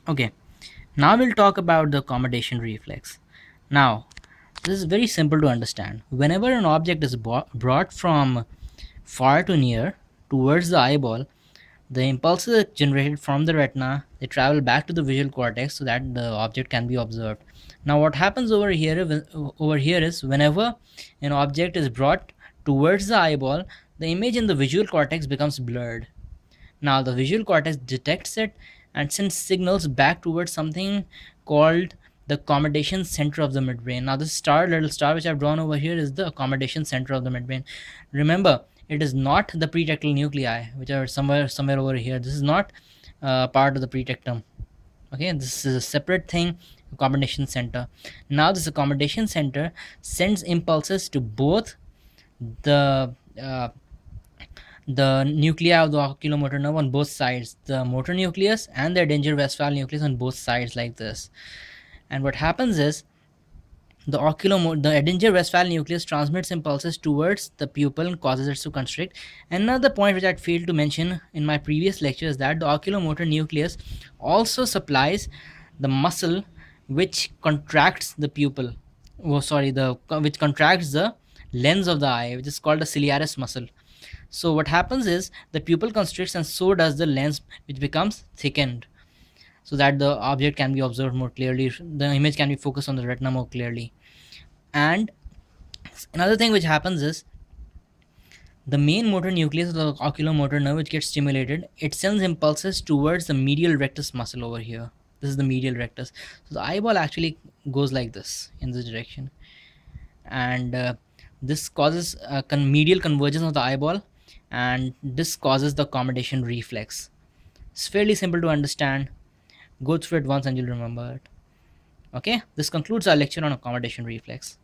Okay, now we'll talk about the accommodation reflex. Now, this is very simple to understand. Whenever an object is brought from far to near towards the eyeball, the impulses are generated from the retina. They travel back to the visual cortex so that the object can be observed. Now, what happens over here is whenever an object is brought towards the eyeball, the image in the visual cortex becomes blurred. Now, the visual cortex detects it and sends signals back towards something called the accommodation center of the midbrain. Now, this little star, which I've drawn over here, is the accommodation center of the midbrain. Remember, it is not the pretectal nuclei, which are somewhere over here. This is not part of the pretectum. Okay, this is a separate thing. Accommodation center. Now, this accommodation center sends impulses to both the nuclei of the oculomotor nerve on both sides, the motor nucleus and the Edinger-Westphal nucleus on both sides, like this. And what happens is the Edinger-Westphal nucleus transmits impulses towards the pupil and causes it to constrict. Another point which I failed to mention in my previous lecture is that the oculomotor nucleus also supplies the muscle which contracts the pupil. Oh, sorry, the which contracts the lens of the eye, which is called the ciliaris muscle. So what happens is the pupil constricts and so does the lens, which becomes thickened so that the object can be observed more clearly. The image can be focused on the retina more clearly. And another thing which happens is the main motor nucleus of the oculomotor nerve, which gets stimulated, it sends impulses towards the medial rectus muscle over here. This is the medial rectus. So the eyeball actually goes like this in this direction, and this causes medial convergence of the eyeball, and this causes the accommodation reflex. It's fairly simple to understand. Go through it once and you'll remember it. Okay, this concludes our lecture on accommodation reflex.